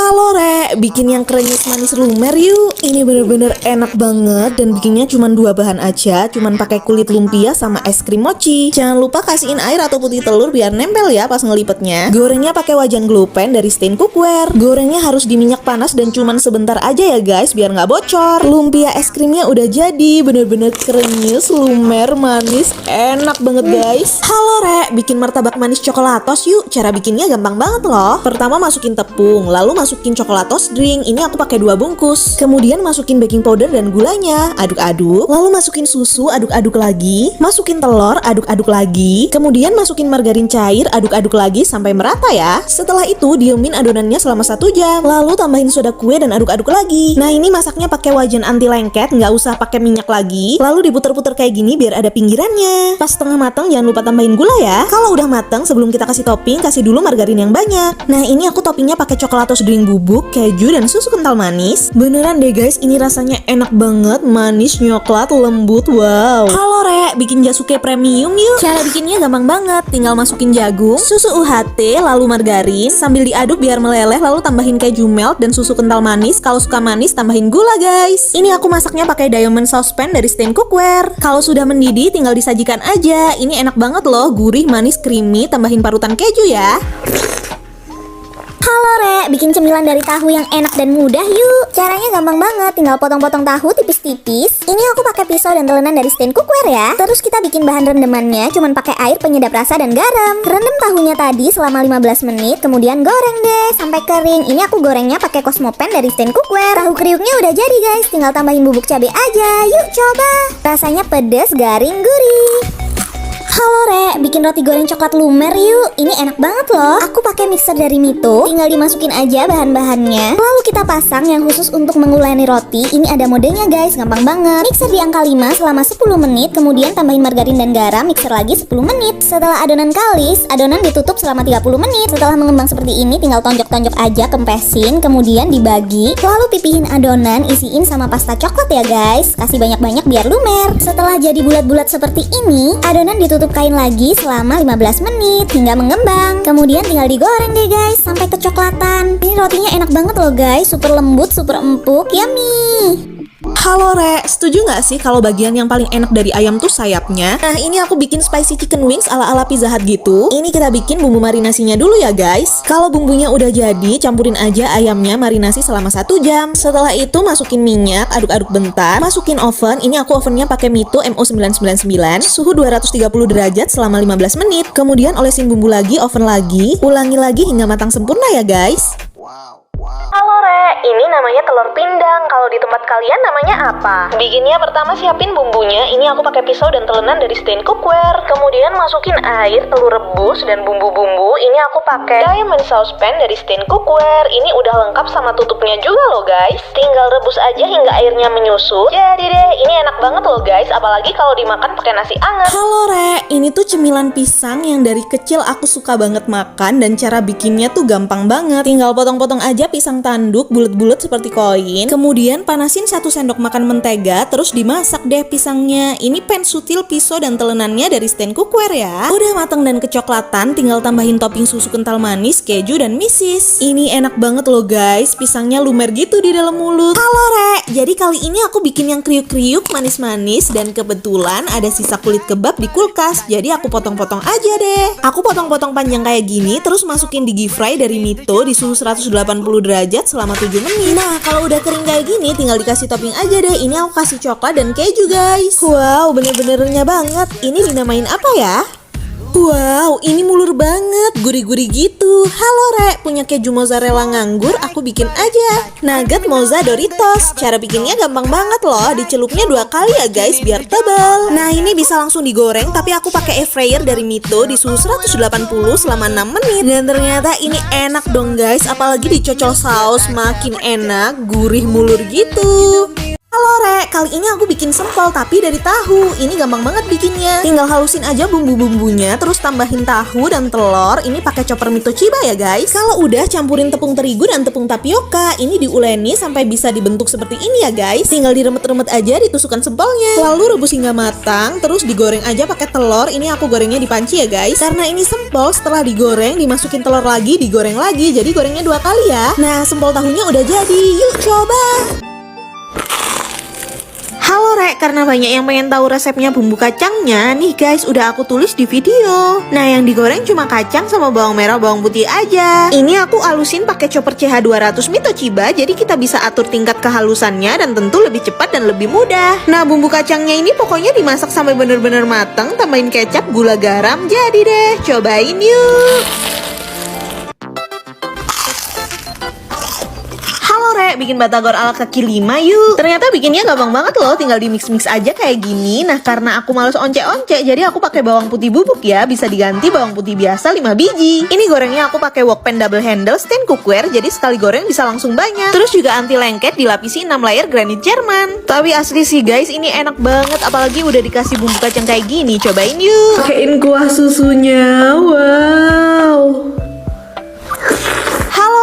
Halo Re, bikin yang krenyes manis lumer yuk. Ini bener-bener enak banget dan bikinnya cuma 2 bahan aja, cuman pakai kulit lumpia sama es krim mochi. Jangan lupa kasihin air atau putih telur biar nempel ya pas ngelipetnya. Gorengnya pakai wajan glow pan dari Stain Cookware. Gorengnya harus di minyak panas dan cuman sebentar aja ya guys biar nggak bocor. Lumpia es krimnya udah jadi, bener-bener krenyes, lumer, manis, enak banget guys. Halo Re, bikin martabak manis coklatos yuk. Cara bikinnya gampang banget loh. Pertama masukin tepung, lalu masukin coklatos drink. Ini aku pakai 2 bungkus. Kemudian masukin baking powder dan gulanya. Aduk-aduk. Lalu masukin susu, aduk-aduk lagi. Masukin telur, aduk-aduk lagi. Kemudian masukin margarin cair, aduk-aduk lagi sampai merata ya. Setelah itu diemin adonannya selama 1 jam. Lalu tambahin soda kue dan aduk-aduk lagi. Nah ini masaknya pakai wajan anti lengket, nggak usah pakai minyak lagi. Lalu diputer-puter kayak gini biar ada pinggirannya. Pas setengah matang jangan lupa tambahin gula ya. Kalau udah matang sebelum kita kasih topping, kasih dulu margarin yang banyak. Nah ini aku toppingnya pakai coklatos drink bubuk, keju, dan susu kental manis. Beneran deh guys, ini rasanya enak banget, manis, nyoklat, lembut, wow. Halo Re, bikin jasuke premium yuk. Cara bikinnya gampang banget, tinggal masukin jagung, susu UHT, lalu margarin, sambil diaduk biar meleleh, lalu tambahin keju melt dan susu kental manis. Kalau suka manis, tambahin gula guys. Ini aku masaknya pakai diamond saucepan dari Stain Cookware. Kalau sudah mendidih, tinggal disajikan aja. Ini enak banget loh, gurih, manis, creamy, tambahin parutan keju ya. Halo Re, bikin cemilan dari tahu yang enak dan mudah yuk. Caranya gampang banget, tinggal potong-potong tahu tipis-tipis. Ini aku pakai pisau dan telenan dari Stain Cookware ya. Terus kita bikin bahan rendemannya cuman pakai air penyedap rasa dan garam. Rendam tahunya tadi selama 15 menit, kemudian goreng deh sampai kering. Ini aku gorengnya pakai Cosmopan dari Stain Cookware. Tahu kriuknya udah jadi guys, tinggal tambahin bubuk cabai aja. Yuk coba. Rasanya pedas, garing, gurih. Halo Re, bikin roti goreng coklat lumer yuk. Ini enak banget loh. Aku pakai mixer dari Mito. Tinggal dimasukin aja bahan-bahannya. Lalu kita pasang yang khusus untuk menguleni roti. Ini ada modenya guys, gampang banget. Mixer di angka 5 selama 10 menit. Kemudian tambahin margarin dan garam, mixer lagi 10 menit. Setelah adonan kalis, adonan ditutup selama 30 menit. Setelah mengembang seperti ini, tinggal tonjok-tonjok aja, kempesin. Kemudian dibagi. Lalu pipihin adonan, isiin sama pasta coklat ya guys. Kasih banyak-banyak biar lumer. Setelah jadi bulat-bulat seperti ini, adonan ditutup kain lagi selama 15 menit hingga mengembang. Kemudian tinggal digoreng deh guys sampai kecoklatan. Ini rotinya enak banget loh guys, super lembut, super empuk, yummy. Halo Re, setuju gak sih kalau bagian yang paling enak dari ayam tuh sayapnya? Nah ini aku bikin spicy chicken wings ala-ala Pizza Hut gitu. Ini kita bikin bumbu marinasinya dulu ya guys. Kalau bumbunya udah jadi, campurin aja ayamnya marinasi selama 1 jam. Setelah itu masukin minyak, aduk-aduk bentar. Masukin oven, ini aku ovennya pakai Mito MO999. Suhu 230 derajat selama 15 menit. Kemudian olesin bumbu lagi, oven lagi. Ulangi lagi hingga matang sempurna ya guys. Halo Re, ini namanya telur pindang. Kalau di tempat kalian namanya apa? Bikinnya pertama siapin bumbunya. Ini aku pakai pisau dan telenan dari Stain Cookware. Kemudian masukin air, telur rebus, dan bumbu-bumbu. Ini aku pakai diamond saucepan dari Stain Cookware. Ini udah lengkap sama tutupnya juga loh guys. Tinggal rebus aja hingga airnya menyusut. Jadi deh, ini enak banget loh guys. Apalagi kalau dimakan pakai nasi anget. Halo Re, ini tuh cemilan pisang yang dari kecil aku suka banget makan. Dan cara bikinnya tuh gampang banget. Tinggal potong-potong aja pisang tanduk bulat-bulat seperti koin. Kemudian panasin 1 sendok makan mentega. Terus dimasak deh pisangnya. Ini pan sutil pisau dan telenannya dari Stain Cookware ya. Udah matang dan kecoklatan, tinggal tambahin topping susu kental manis, keju, dan misis. Ini enak banget loh guys. Pisangnya lumer gitu di dalam mulut. Halo Re, jadi kali ini aku bikin yang kriuk-kriuk, manis-manis. Dan kebetulan ada sisa kulit kebab di kulkas. Jadi aku potong-potong aja deh. Aku potong-potong panjang kayak gini. Terus masukin di deep fry dari Mito di suhu 180 derajat selama 7 menit. Nah kalau udah kering kayak gini tinggal dikasih topping aja deh. Ini aku kasih coklat dan keju guys. Wow, bener-bener renyah banget. Ini dinamain apa ya? Wow, ini mulur banget, gurih-gurih gitu. Halo Re, punya keju mozzarella nganggur, aku bikin aja. Nugget mozza Doritos. Cara bikinnya gampang banget loh. Dicelupnya 2 kali ya guys biar tebal. Nah ini bisa langsung digoreng, tapi aku pakai air fryer dari Mito di suhu 180 selama 6 menit. Dan ternyata ini enak dong guys. Apalagi dicocol saus, makin enak, gurih mulur gitu. Halo Rek, kali ini aku bikin sempol tapi dari tahu. Ini gampang banget bikinnya. Tinggal halusin aja bumbu-bumbunya, terus tambahin tahu dan telur. Ini pakai chopper Mitochiba ya guys. Kalau udah campurin tepung terigu dan tepung tapioka. Ini diuleni sampai bisa dibentuk seperti ini ya guys. Tinggal diremet-remet aja, ditusukkan sempolnya. Lalu rebus hingga matang, terus digoreng aja pakai telur. Ini aku gorengnya di panci ya guys. Karena ini sempol, setelah digoreng dimasukin telur lagi, digoreng lagi. Jadi gorengnya 2 kali ya. Nah, sempol tahunya udah jadi. Yuk coba. Halo Rek, karena banyak yang pengen tahu resepnya bumbu kacangnya, nih guys udah aku tulis di video. Nah yang digoreng cuma kacang sama bawang merah bawang putih aja. Ini aku halusin pakai chopper CH200 Mitochiba, jadi kita bisa atur tingkat kehalusannya dan tentu lebih cepat dan lebih mudah. Nah bumbu kacangnya ini pokoknya dimasak sampai bener-bener mateng, tambahin kecap, gula, garam, jadi deh. Cobain yuk. Bikin batagor ala kaki 5 yuk. Ternyata bikinnya gampang banget loh, tinggal di mix-mix aja kayak gini. Nah karena aku males once-once, jadi aku pakai bawang putih bubuk ya. Bisa diganti bawang putih biasa 5 biji. Ini gorengnya aku pakai wok pan double handle stand cookware, jadi sekali goreng bisa langsung banyak. Terus juga anti lengket, dilapisi 6 layer granit Jerman. Tapi asli sih guys, ini enak banget, apalagi udah dikasih bumbu kacang kayak gini. Cobain yuk. Pakein kuah susunya, wow.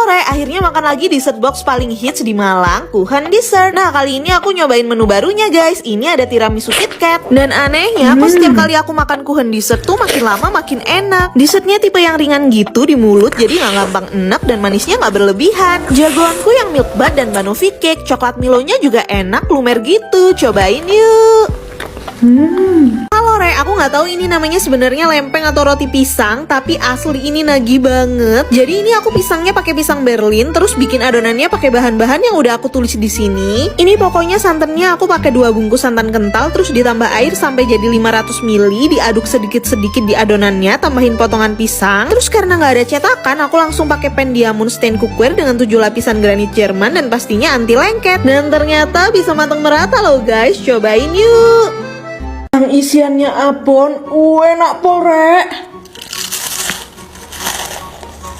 Akhirnya makan lagi dessert box paling hits di Malang, Kuchen Dessert. Nah kali ini aku nyobain menu barunya guys. Ini ada tiramisu KitKat. Dan anehnya kok setiap kali aku makan Kuchen Dessert tuh makin lama makin enak. Dessertnya tipe yang ringan gitu di mulut, jadi gak gampang enak dan manisnya gak berlebihan. Jagoanku yang milk bud dan banoffee cake. Coklat Milonya juga enak, lumer gitu. Cobain yuk. Halo Re, aku nggak tahu ini namanya sebenarnya lempeng atau roti pisang, tapi asli ini nagih banget. Jadi ini aku pisangnya pakai pisang Berlin, terus bikin adonannya pakai bahan-bahan yang udah aku tulis di sini. Ini pokoknya santannya aku pakai 2 bungkus santan kental, terus ditambah air sampai jadi 500 ml, diaduk sedikit-sedikit di adonannya, tambahin potongan pisang. Terus karena nggak ada cetakan, aku langsung pakai pan diamond stand cookware dengan 7 lapisan granit Jerman dan pastinya anti lengket. Dan ternyata bisa matang merata loh guys. Cobain yuk. Yang isiannya abon, enak pol Rek.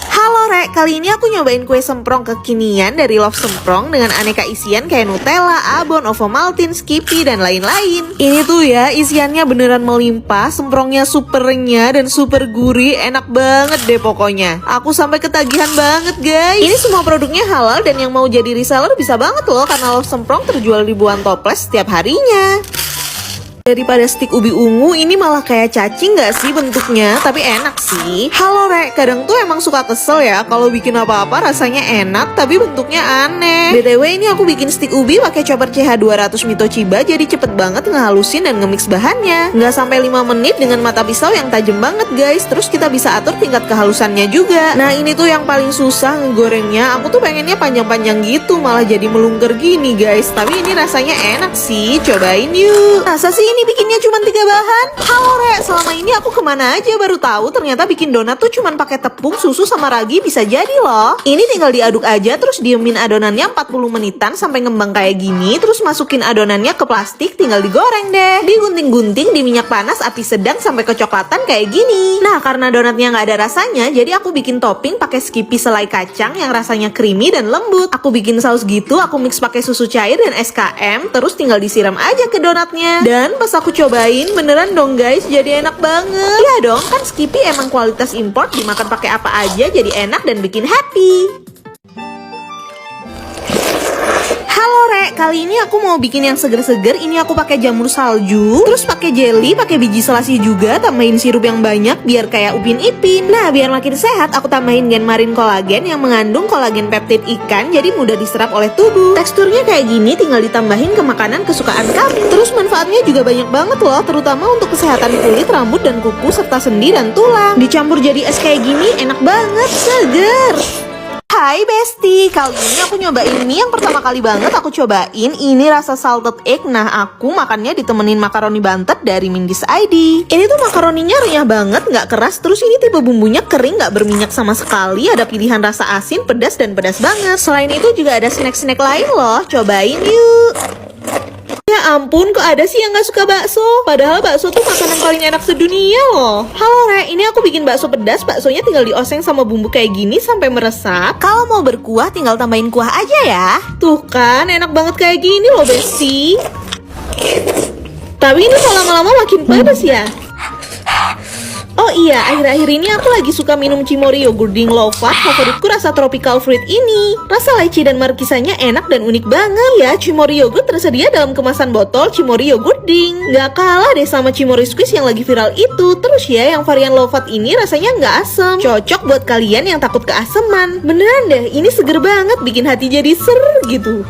Halo Rek, kali ini aku nyobain kue semprong kekinian dari Love Semprong dengan aneka isian kayak Nutella, abon, Ovomaltine, Skippy, dan lain-lain. Ini tuh ya, isiannya beneran melimpah, semprongnya super renyah dan super gurih, enak banget deh pokoknya. Aku sampai ketagihan banget guys. Ini semua produknya halal dan yang mau jadi reseller bisa banget loh, karena Love Semprong terjual ribuan toples setiap harinya. Daripada stik ubi ungu, ini malah kayak cacing gak sih bentuknya? Tapi enak sih. Halo Rek, kadang tuh emang suka kesel ya kalau bikin apa-apa rasanya enak tapi bentuknya aneh. BTW ini aku bikin stik ubi pakai chopper CH200 Mitochiba, jadi cepet banget ngehalusin dan nge-mix bahannya. Nggak sampai 5 menit dengan mata pisau yang tajam banget guys. Terus kita bisa atur tingkat kehalusannya juga. Nah ini tuh yang paling susah ngegorengnya. Aku tuh pengennya panjang-panjang gitu, malah jadi melungker gini guys. Tapi ini rasanya enak sih, cobain yuk. Masa sih ini bikinnya cuma 3 bahan? Halo Re, selama ini aku kemana aja baru tahu ternyata bikin donat tuh cuma pakai tepung, susu, sama ragi bisa jadi loh. Ini tinggal diaduk aja, terus diemin adonannya 40 menitan sampai ngembang kayak gini. Terus masukin adonannya ke plastik, tinggal digoreng deh. Digunting-gunting di minyak panas api sedang sampai kecoklatan kayak gini. Nah karena donatnya nggak ada rasanya, jadi aku bikin topping pakai Skippy selai kacang yang rasanya creamy dan lembut. Aku bikin saus gitu, aku mix pakai susu cair dan SKM, terus tinggal disiram aja ke donatnya. Dan pas aku cobain, beneran dong guys, jadi enak banget. Iya dong, kan Skippy emang kualitas import, dimakan pakai apa aja jadi enak dan bikin happy. Halo Re, kali ini aku mau bikin yang seger-seger. Ini aku pakai jamur salju, terus pakai jelly, pakai biji selasi juga, tambahin sirup yang banyak biar kayak Upin Ipin. Nah, biar makin sehat, aku tambahin Genmarin kolagen yang mengandung kolagen peptid ikan, jadi mudah diserap oleh tubuh. Teksturnya kayak gini, tinggal ditambahin ke makanan kesukaan kamu. Terus manfaatnya juga banyak banget loh, terutama untuk kesehatan kulit, rambut, dan kuku, serta sendi dan tulang. Dicampur jadi es kayak gini, enak banget, seger. Hai Besti, kali ini aku nyobain mie yang pertama kali banget aku cobain. Ini rasa salted egg. Nah aku makannya ditemenin makaroni bantet dari Mindis ID. Ini tuh makaroninya renyah banget, nggak keras. Terus ini tipe bumbunya kering, nggak berminyak sama sekali. Ada pilihan rasa asin, pedas, dan pedas banget. Selain itu juga ada snack-snack lain loh. Cobain yuk. Ya ampun, kok ada sih yang gak suka bakso? Padahal bakso tuh makanan paling enak sedunia loh. Halo Re, ini aku bikin bakso pedas. Baksonya tinggal dioseng sama bumbu kayak gini sampai meresap. Kalau mau berkuah tinggal tambahin kuah aja ya. Tuh kan, enak banget kayak gini loh Besti. Tapi ini kok lama-lama makin panas ya. Oh iya, akhir-akhir ini aku lagi suka minum Cimory Yogurting Lovat. Favoritku rasa tropical fruit ini. Rasa leci dan markisanya enak dan unik banget. Ya, Cimory Yogurt tersedia dalam kemasan botol Cimory Yogurting. Gak kalah deh sama Cimory Squeeze yang lagi viral itu. Terus ya, yang varian Lovat ini rasanya nggak asem. Cocok buat kalian yang takut keaseman. Beneran deh, ini seger banget, bikin hati jadi ser gitu.